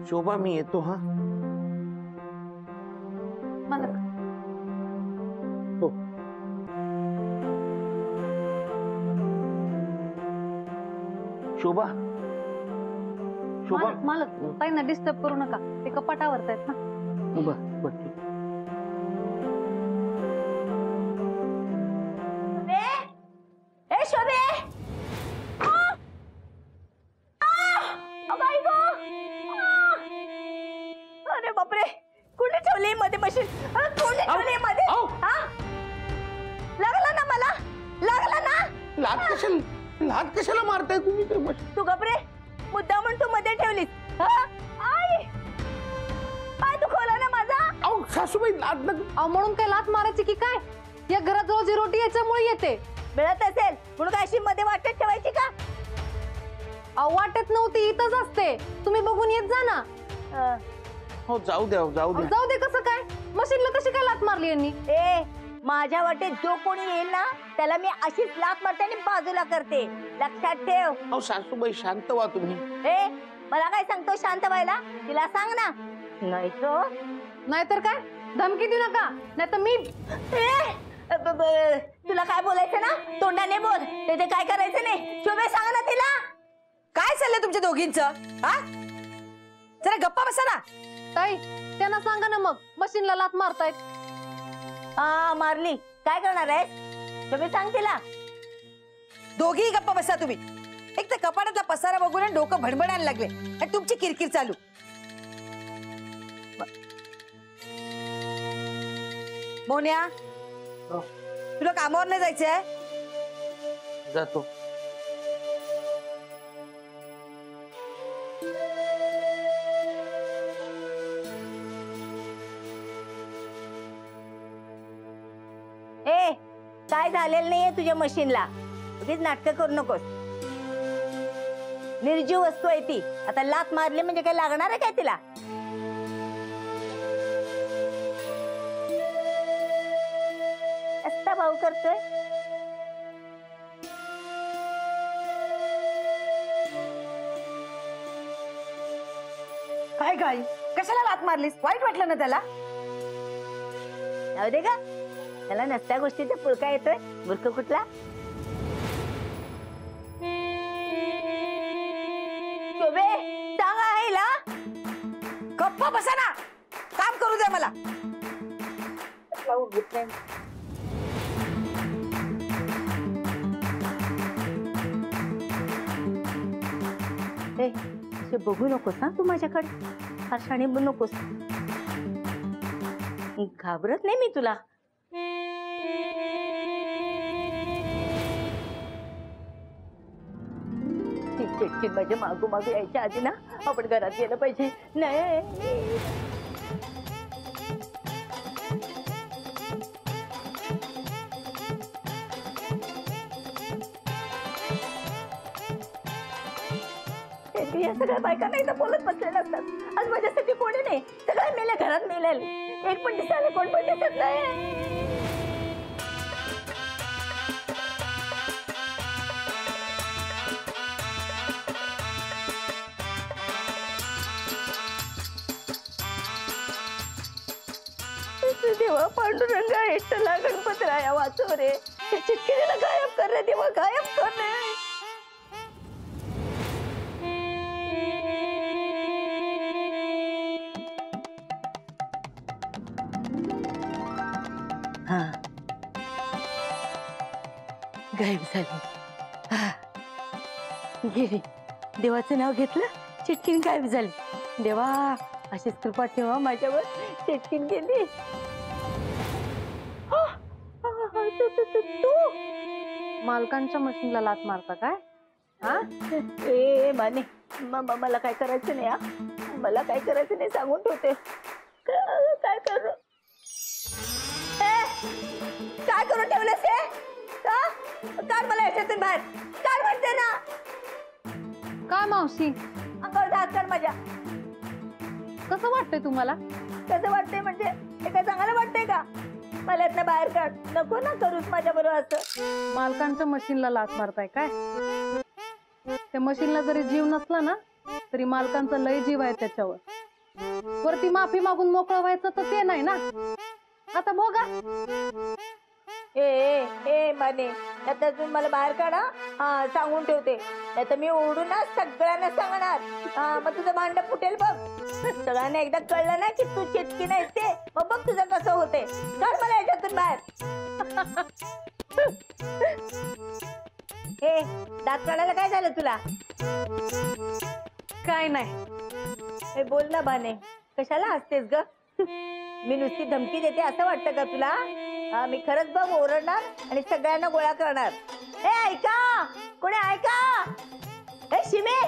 शोभा मी येतो हा. मालक हो. शोभा शोभा मालक ताईंना डिस्टर्ब करू नका, ते कपाटावर आहेत ना. बर ठीक. शोभे अरे बापरे, कुठे ठेवली मध्ये मशीन? कुठे ठेवली मध्ये? लागला ना मला, लागला ना. लाद कशाला मारताय तुम्ही ते मशीन? तू गपरे, मुद्दा म्हणून तू मध्ये ठेवलीस. आई पाय दुखवला ना माझा. अहो सासूबाई लाद नका. अहो म्हणून काय लात मारायची की काय? या घरात रोजी रोटी याच्यामुळे येते. मिळत असेल म्हणून काय अशी मध्ये वाटत ठेवायची का? अहो वाटत नव्हती, इथंच असते. तुम्ही बघून येत जा ना. हो जाऊ द्या जाऊ द्या. जाऊ दे कसं काय? मशीनला कशी काय लात मारली यांनी? ए माझ्या वाटेत जो कोणी येईल ना त्याला मी अशीच लात मारते आणि बाजूला करते, लक्षात ठेव. अहो सासूबाई शांत व्हा तुम्ही. ए मला काय सांगतो शांत व्हायला? तिला सांग ना. नाही तो नाहीतर काय, धमकी देऊ नका नाहीतर मी. तुला काय बोलायचं ना तोंडाने बोल, ते काय करायचं नाही. शोभे सांग ना तिला. काय चाललंय तुमच्या दोघींचं? हा जरा गप्पा बसा ना. ताई त्यांना सांगा ना, मग मशीनला लात मारतायत. हा मारली, काय करणार आहे? शोभे सांग तिला. दोघीही गप्पा बसा तुम्ही. एक तर कपाटातला पसारा बघून डोकं भडबडायला लागले आणि तुमची किरकिर चालू. मोन्या तुला कामावर नाही जायचंय? जातो. ए काय झालेलं नाहीये तुझ्या मशीनला, उगीच नाटकं करू नकोस. निर्जीव वस्तू आहे ती. आता लात मारली म्हणजे काय लागणार आहे काय तिला? असता भाऊ करतोय. काय काय कशाला लात मारलीस? वाईट वाटलं ना त्याला? जाऊ दे का, त्याला नसत्या गोष्टीचा पुळका येतोय. मूर्ख कुठला. शोभे सांग आईला. गप्पा बसा ना, काम करू द्या मला. असे बघू नकोस ना तू माझ्याकडे, फार शाणे बनू नकोस. घाबरत नाही मी तुला. चिटचिट माझ्या मागू मागू यायच्या आधी ना आपण घरात गेलं पाहिजे. नाही या सगळ्या बायका नाही तर बोलत बसलेल्या असतात. आज माझ्यासाठी कोणी नाही, सगळे मेले, घरात मेलेले. एक पण दिसायला कोण पण दिसत नाही. देवा पांडुरंगा एकटला गणपतराया वाचव रे. चिटकिरीला गायब कर रे देवा, गायब कर रे. हा गायब झाली. गेली. देवाचं नाव घेतलं, चिटकीन गायब झाली. देवा अशीच कृपा ठेवा माझ्यावर. चिटकीन गेली. तू मालकांच्या मशीनला लात मारता काय? हा ए माने, मला काय करायचं नाही. हा मला काय करायचं नाही सांगून ठेवते. काय करू? काय करून ठेवलंस हे? काढ मला याच्यातून बाहेर. काढ म्हणते ना. काय मावशी, अंगावर हात काढ माझ्या. कसं वाटतंय तुम्हाला? कसं वाटतंय म्हणजे हे काय चांगलं वाटतंय का? मला यातनं बाहेर काढ. नको ना करूच माझ्या बरोबर असं. मालकांच्या मशीनला लात मारताय काय? त्या मशीनला जरी जीव नसला ना तरी मालकांचा लय जीव आहे त्याच्यावर. वरती माफी मागून मोकळं व्हायचं तर ते नाही ना. आता बघा. ए ए ए माने आता तुम्ही मला बाहेर काढा. हा सांगून ठेवते, नाही तर मी ओढून ना सगळ्यांना सांगणार. हा मग तुझं भांड फुटेल बघ. सगळ्यांना एकदा कळलं ना की तू चिटकी नाही ते, मग बघ तुझं कसं होते. काढ मला याच्यातून बाहेर. ए दात काढायला काय झालं तुला? काय नाही. हे बोल ना भाने, कशाला हसतेस ग? मी नुसती धमकी देते असं वाटतं का तुला? हा मी खरंच बघ ओरडणार आणि सगळ्यांना गोळा करणार. ए ऐका, कोणी ऐका. ए शिमे,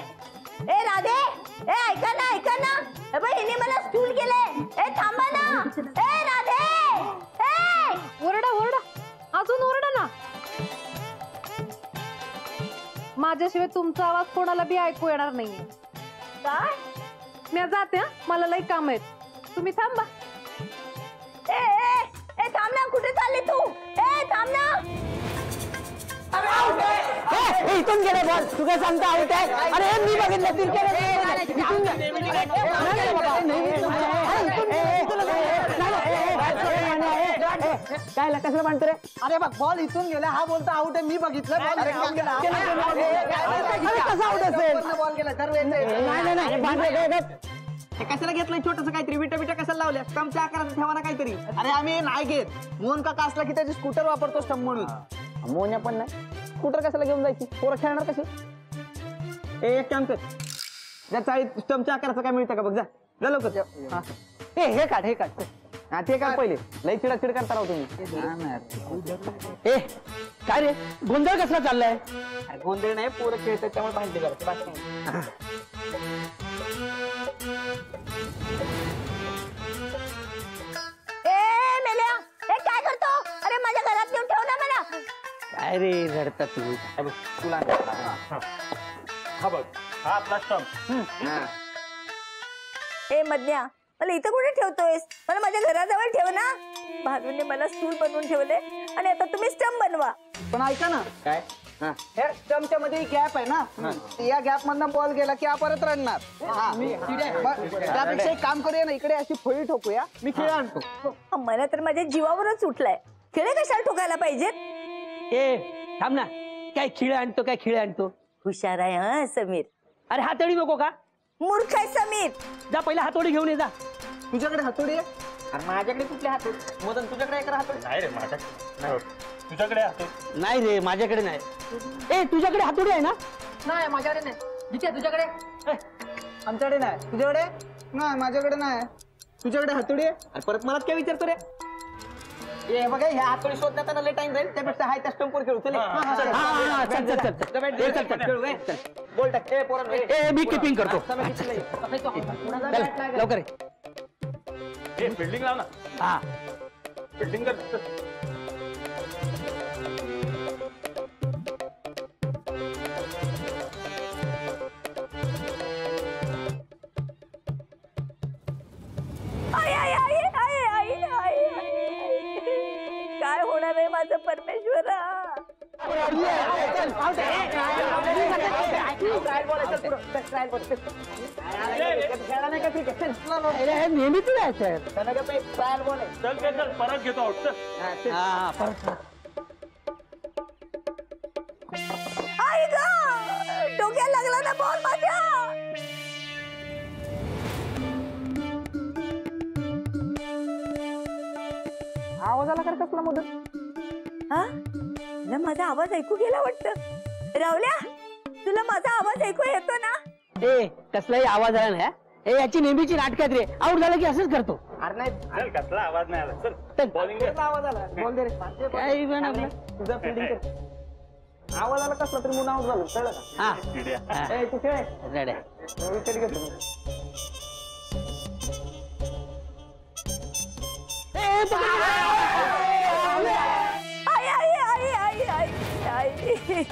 ए राधे, ए ऐका ना ऐका ना. ए बाई हिने मला स्टूल केलंय. ए थांबा ना. ए राधे, ए ओरडा ओरडा, अजून ओरडा ना. माझ्याशिवाय तुमचा आवाज कोणाला बी ऐकू येणार नाहीये. काय? मी जाते हा, मला लई काम आहेत. तुम्ही थांबा. ए ए ए थांब ना, कुठे चालली तू? ए थांब ना. इथून गेले बॉल, तू काय सांगता आउट आहे? अरे मी बघितलं काय कसलं म्हणतो रे? अरे बघ बॉल इथून गेला, हा बोलतो आउट आहे. मी बघितलं बॉल कसं आउट असेल? बॉल गेला हे कशाला घेतलंय छोटस काहीतरी विटा बिटा कशाला लावल्या? स्टंपच्या आकाराचा ठेवा ना काहीतरी. अरे आम्ही नाही घेत. मोहन काका असला की त्याची स्कूटर वापरतो स्टंप म्हणून. मोन्या पण नाही, स्कूटर कशाला घेऊन जायची? पोरं खेळणार कशी? एक काम कर, त्या चाळीत स्टंपच्या आकाराचं काय मिळतं का बघ. जा लवकर. हा. हे काढ, हे काढ. हा ते काढ पहिले. लई चिडाचिड करता राहू तुम्ही. काय रे गोंधळ कसला चाललाय? गोंधळ नाही, पोरं खेळतात त्यामुळे भांडे करतात. ए मेल्या, ए काय करतो? अरे माझ्या घरात नेऊन ठेव ना मला. काय रे रडता तू? तुला हा बघ, हा आपला स्टंप. ए मधल्या, मला इथं कुठे ठेवतोयस? मला माझ्या घराजवळ ठेव ना. भारूने मला स्टूल बनवून ठेवले आणि आता तुम्ही स्टंप बनवा. पण ऐका ना, काय? हे स्टंपच्या मध्ये गॅप आहे ना, या गॅप मधनं बॉल गेला की आपण परत रडणार. त्यापेक्षा एक काम करूया ना, इकडे अशी फळी ठोकूया. मी खेळ आणतो. मला तर माझ्या जीवावरच उठलाय. खेळे कशाला ठोकायला पाहिजेत? ए थांब ना, काय खिळे आणतो, काय खिळे आणतो? हुशार आहे हा समीर. अरे हातोडी नको का? मूर्ख आहे समीर. जा पहिला हातोडी घेऊन ये जा. तुझ्याकडे हातोडी आहे? अरे माझ्याकडे कुठले हात? मदन तुझ्याकडे एक हातोडी? नाही रे माझ्याकडे. तुझ्याकडे हात? नाही रे माझ्याकडे नाही. ए तुझ्याकडे हातोडी आहे ना? नाही माझ्याकडे नाही. जिथे तुझ्याकडे. आमच्याकडे नाही. तुझ्याकडे? नाही माझ्याकडे नाही. तुझ्याकडे हातोडी आहे? अरे परत मलाच काय विचारतो रे? हे बघा, ह्या हातोडी शोधण्यात लय टाइम जाईल. त्यापेक्षा हाय त्या स्टंपवर खेळू. चल बोल टाक. ए पोरांनो, ए. मी किपिंग करतो. समय किती लई? लवकर ये. बिल्डिंग लाव ना. हा बिल्डिंग कर. आई, आई, आई, आई, आई, आई, आई. काय होणार आहे माझं परमेश्वरा? नेहमी तुला यायचं. चल काय चल, परत घेतो आउट. चल. हा परत. आई ग, डोक्याला लागला ना बॉल माझ्या. आवाज आला कर कसला मदत? हा? तुला माझा आवाज ऐकू गेला वाटतं. रावल्या, तुला माझा आवाज ऐकू येतो ना? ए कसलाही आवाज आला ना, ए याची नेहमीची नाटकात रे. आउट झालं की असंच करतो. अरे नाही, चल, कसला आवाज नाही आला. चल बॉलिंग कर. कसला आवाज आला? बॉल दे रे. काय बनवलं? तुझा फिल्डिंग कर. आवाज आला कसला तरी म्हणून आउट झालं. कळलं का? हा चिड्या. ए तू खेळ. रेड्या. विकेट घेतो मी. आई, आई, आई, आई, आई, आई.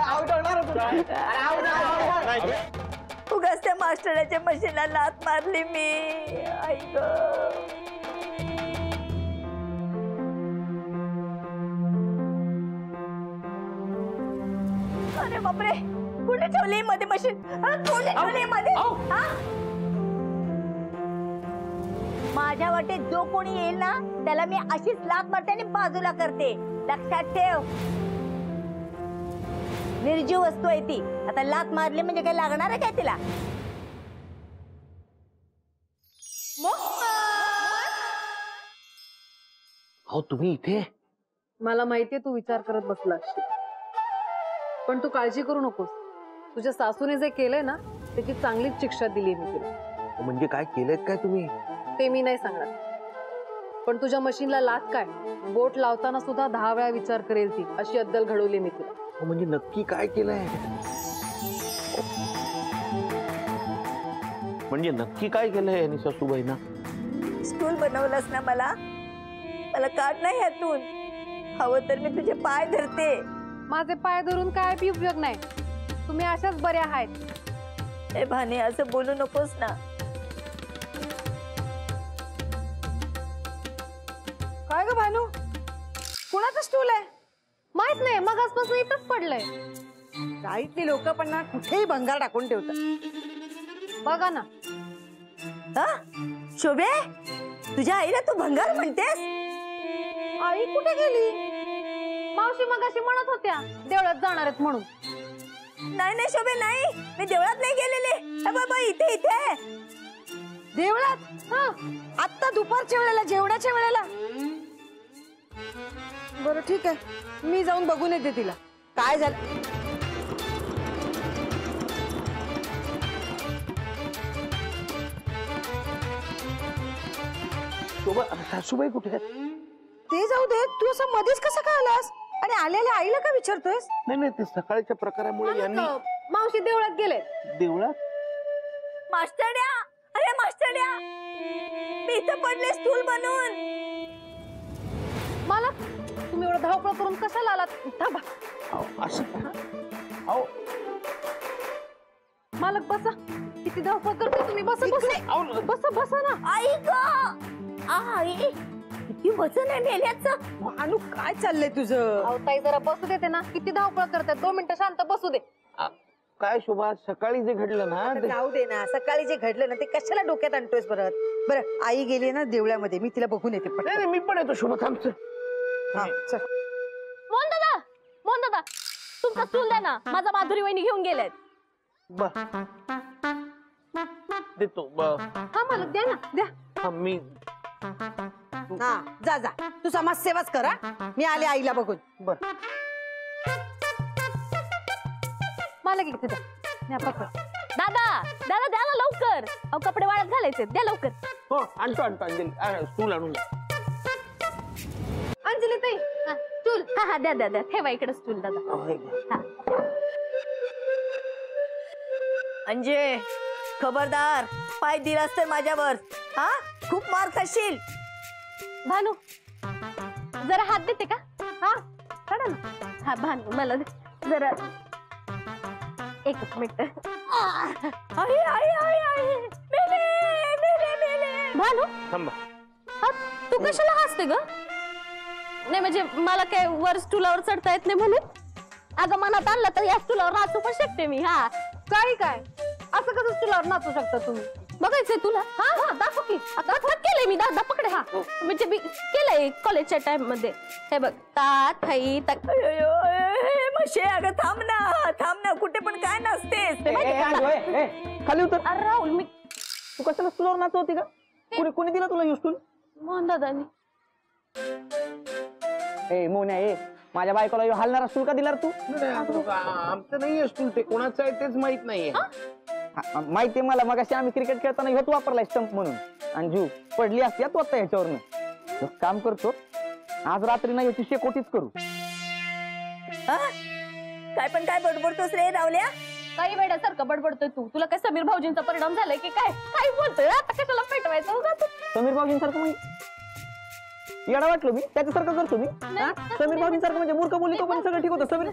आउट होणार होतो. अरे आउट झाला. नाही. उगाच त्या मास्टराच्या मशीनला लात मारली मी. आई ग. अरे बापरे, कुठे ठेवली मध्ये मशीन? कुठे ठेवली मध्ये? हा? माझ्या वाटेत जो कोणी येईल ना त्याला मी अशीच लात मारते आणि बाजूला करते, लक्षात ठेव. निर्जीव वस्तू आहे ती. आता लात मारली म्हणजे काय लागणार आहे काय तिला? हो तुम्ही इथे? मला माहितीये तू विचार करत बसला असशील, पण तू काळजी करू नकोस. तुझ्या सासूने जे केलंय ना त्याची चांगलीच शिक्षा दिली मी तुला. म्हणजे काय केलंय काय तुम्ही? ते मी नाही सांगणार, पण तुझ्या मशीनला लात काय, बोट लावताना सुद्धा 10 वेळा विचार करेल ती, अशी अद्दल घडवली मी तुला. म्हणजे नक्की काय केलंय? म्हणजे नक्की काय केलंय यांनी सासूबाईंना? स्टूल बनवलंस ना मला, मला काढ नाही ह्यातून. हवं तर मी तुझे पाय धरते. माझे पाय धरून काय बी उपयोग नाही, तुम्ही अशाच बऱ्या आहात. ए भाने, असं बोलू नकोस ना. काय ग भानू, कुणाचं स्टूल आहे? माहित नाही, मग आजपासून इथंच पडलंय. गाईतली लोक पण ना कुठेही भंगार टाकून ठेवतात. बघा ना. हा? शोभे, तुझ्या आईला तू भंगार म्हणतेस? आई कुठे गेली? मावशी मगाशी म्हणत होत्या देवळात जाणार आहेत म्हणून. नाही नाही शोभे, नाही, मी देवळात नाही गेलेले. बाबा इथे इथे देवळात? हा, आता दुपारच्या वेळेला, जेवणाच्या वेळेला? बरं ठीक आहे, मी जाऊन बघून येते तिला काय झालं. शोभा, सासूबाई कुठे आहेत? ते जाऊ दे, तू असं मध्येच कसं काय आलास आणि आलेल्या आईला का विचारतोयस? नाही नाही, ते सकाळच्या प्रकारामुळे यांनी. मावशी देवळात गेले. देवळात? मास्टरड्या, अरे मास्टरड्या, मी इथं पडले स्टूल बनवून. मला तुम्ही एवढं धावपळ करून कशाला आलात? थांबा. असं अहो, मालक बसा. किती धावपळ करते तुम्ही? बसा बसा बसा बसा ना. आई ग, आई किती वजन आहे मेल्याचं. भानू, काय चाललंय तुझं? अहो ताई, जरा बसू देते ना. किती धावपळ करतात, 2 मिनिटं शांत बसू दे. काय शोभा, सकाळी जे घडलं ना ते. जाऊ दे ना, सकाळी जे घडलं ना ते कशाला डोक्यात आणतोयस परत? बरं, आई गेली ना देवळामध्ये, मी तिला बघून येते पटकन. नाही नाही, मी पण येतो शोभा, थांबच. हा, चल. मोहन दादा, तुमचा स्टूल द्या ना. माझा माधुरी वहिनी घेऊन गेलेत. देतो. हा मालक, द्या ना, द्या. हा, मी. हा, जा जा, तू समाजसेवाच कर. मी आले आईला बघून. बर. मालक इथे द्या. द्या, पकड. दादा दादा द्या ना लवकर. अहो कपडे वाळत घालायचे, द्या लवकर. हो, आणतो अंजली, स्टूल आणून द्या. अंजली ताई, स्टूल. हा हा, द्या द्या द्या, ठेवा इकडे स्टूल दादा. हा. अंजे, खबरदार, पाय दिलास तर माझ्यावर हा खूप मार खाशील. भानू जरा हात देते का? हा काढा ना. हा भानू मला दे जरा, एकच मिनिट. आई आई आई आई, मेले मेले मेले. भानू थांबा. हा, तू कशाला हसते ग? नाही म्हणजे मला काय वर स्टूलावर चढता येत नाही म्हणून? अगं मनात आणलं तर या स्टूलावर नाचू पण शकते मी. हा काय असं कसं स्टूलावर नाचू शकता तुम्ही? बघायचंय तुला? हा हा, दाखव की. आता केलंय मी, दादा पकडे. हा म्हणजे मी केलंय कॉलेजच्या टाइम मध्ये. हे बघ, तात थाई तक. मशे, अगं थांब ना, कुठे पण काय नसतेस. खाली उतर. अरे राहुल, मी तू कशाला स्टूलवर नाचत होती का? कोणी दिला तुला हे स्टूल? मोहन दादानी. ए मोन्या, ए माझ्या बायकोला ह्यो हलणारा स्टूल का दिला रे तू? आमचं नाहीये स्टूल, ते कोणाचं आहे तेच माहित नाहीये. माहितीये मला, मग आम्ही क्रिकेट खेळताना ह्योच वापरलाय स्टंप म्हणून. आणि जीव पडली असती तू आता ह्याच्यावरनं. काम करतो, आज रात्री नाही ह्याची शेकोटीच करू. काय पण काय बडबडतोस रे रावल्या? काही वेड्यासारखं बडबडतोय तू. तुला काय समीर भाऊजींचा परिणाम झालाय की काय? काय बोलतोय? आता कशाला पेटवायचं उगाच? समीर भाऊजींसारखं म्हणजे येडा वाटलो मी? त्याच्यासारखं करतो मी? समीर भाऊजींसारखं म्हणजे मूर्ख बोलली तो पण सगळं ठीक होतं. समीर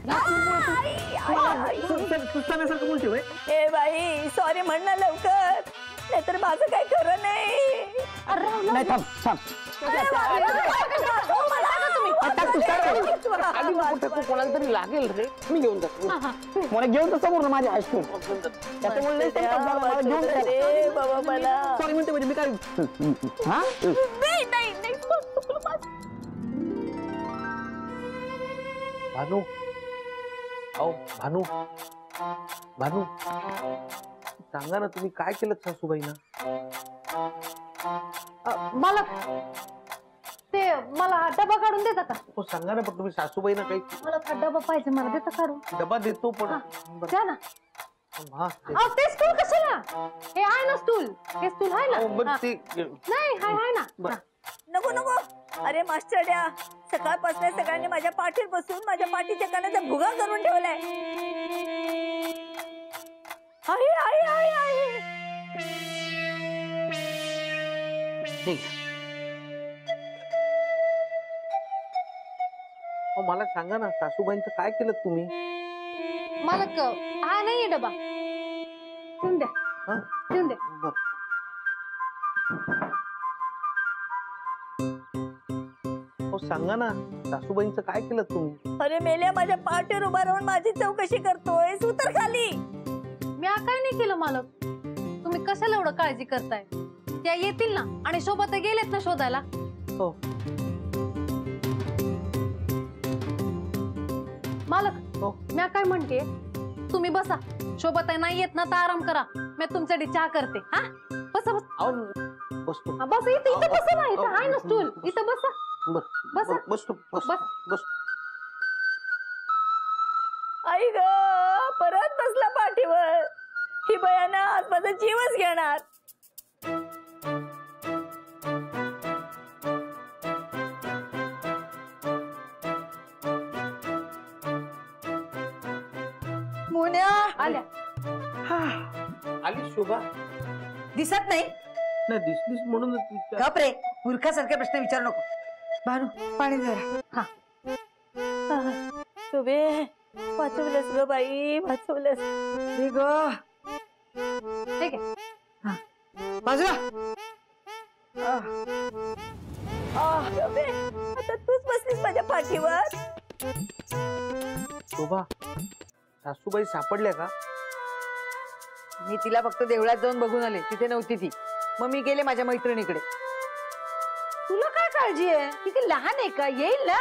समीरसारखं बोलते होय? ए बाई, सॉरी म्हण ना लवकर, नाहीतर माझं काही खरं नाही. नाही, थांब थांब. मला खाली नको, कोणाला तरी लागेल रे. मी घेऊन जातो. मला घेऊन जा समोर माझ्या हायस्कूल. त्याच्यामुळे लई संताप झाला, मला घेऊन जा. रे बाबा मला सॉरी म्हणते म्हणजे मी काय हा नाही नाही नाही चुकलं माझं. भानू अहो भानू भानू सांगा ना तुम्ही काय केलं सासूबाईना? मला ते मला हा डबा काढून देता का? हो सांगा ना पण तुम्ही सासूबाईना काही मला हा डबा पाहिजे, मला देता काढून? डबा देतो पण द्या ना. हा ते स्टूल कशाला? हे आहे ना स्टूल, हे स्टूल आहे अहो, पण ना? ते नाही आहे ना. बरं. नको नको. अरे मास्टर द्या, सकाळपासून सगळ्यांनी माझ्या पाठीवर बसून माझ्या पाठीच्या कानाचा भुगा करून ठेवलाय. आहे आहे आहे आहे. ठीक. अहो, मला सांगा ना सासूबाईंचं काय केलं तुम्ही? मला हा नाहीये डबा, देऊन द्या. हा? देऊन द्या. बरं. हो सांगा ना सासूबाईंचं काय केलं तुम्ही? अरे मेल्या, माझ्या पाठीवर उभा राहून माझी चौकशी करतोय. उतर खाली. मी काय नाही केलं मालक, तुम्ही कशाला एवढं काळजी करताय? त्या येतील ना, आणि सोबत गेलेत ना शोधायला. हो मालक हो मी काय म्हणते, तुम्ही बसा. शोभत नाही येत ना तर आराम करा, मी तुमच्यासाठी चहा करते. हा बसा बसा. अहो बसतो. बस इथं इथं बसा ना, इथं आहे ना स्टूल, इथं बसा. बसा. बसतो बस. बस. आई ग, परत बसला पाठीवर. ही बयाना आज माझा जीवच घेणार. मोन्या आल्या. आली शोभा? दिसत नाही. नाही दिसलीस म्हणूनच विचार. गप रे, मूर्खासारखे प्रश्न विचारू नको. भानू पाणी जरा. शोभे, वाचवलंस ग बाई, वाचवलंस. हे ग ठीक आहे. बाजूला. शोभे, आता तूच बसलीस माझ्या पाठीवर. शोभा सासूबाई सापडल्या का? मी तिला फक्त देवळात जाऊन बघून आले, तिथे नव्हती ती. मग मी गेले माझ्या मैत्रिणीकडे. तुला काय काळजी आहे? ती काही लहान आहे का? येईल ना.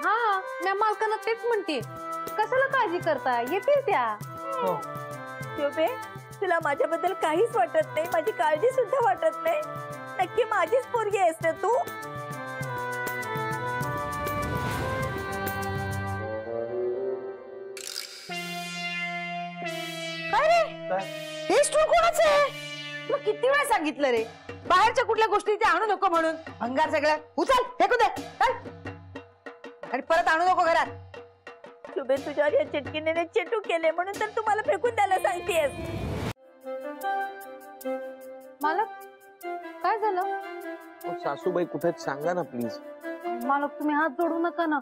हा मी मालकांना तेच म्हणते, कशाला काळजी करताय, येतील त्या. हो शोभे, तुला माझ्याबद्दल काहीच वाटत नाही, माझी काळजी सुद्धा वाटत नाही. नक्की माझीच पोरगी आहेस ना तू? काय रे, काय? हे स्टूल कोणाचं आहे? मग किती वेळा सांगितलं रे, बाहेरच्या कुठल्या गोष्टी ते आणू नको म्हणून. भंगार सगळं उचल, फेकू दे. चल. आणि परत आणू नको घरात. शोभे, तुझ्यावर या चिटकिनीने चेटू केले म्हणून तर तुम्हाला फेकून द्यायला सांगतेस. मालक काय झालं? अहो, सासूबाई कुठे आहेत सांगा ना प्लीज. मालक तुम्ही हात जोडू नका ना.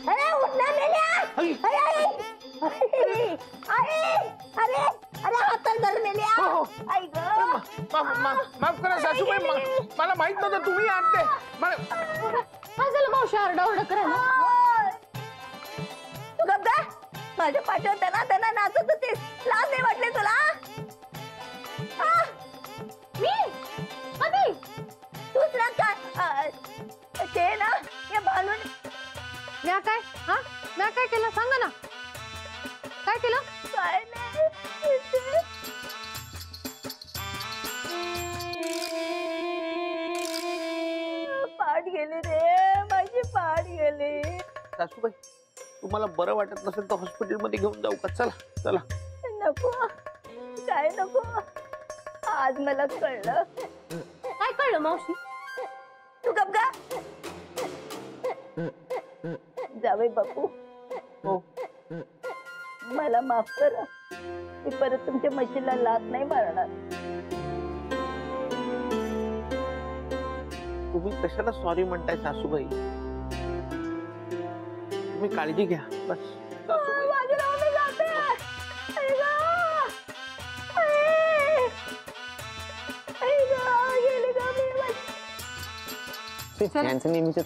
अरे उठ ना मेल्या. अरे अरे अरे अरे हातात धर मेल्या. आई ग, माफ करा सासूबाई, मला माहित नव्हतं तुम्ही आणते. काय झालं मावशी, आरडाओरडा करायला? तू गप ग. माझ्या पाठीवर त्यांना नाचत होतीस, लाज नाही वाटले तुला? मी कधी? तूच ना काय ते ना या भानून. म्या काय? हा म्या काय केलं सांगा ना, काय केलं? काय नाही. पाठ गेली रे, माझी पाठ गेली. सासूबाई तुम्हाला बरं वाटत नसेल तर हॉस्पिटलमध्ये घेऊन जाऊ का? चला चला. नको, काय नको. आज मला कळलं. काय कळलं मावशी? तू गप गा. जावे बापू, हो मला माफ करा. मी परत तुमच्या म्हशीला लात नाही मारणार. तुम्ही कशाला सॉरी म्हणताय सासूबाई? तुम्ही काळजी घ्या बस. सासूबाई माझी नाव मी जाते. यांचं नेहमीच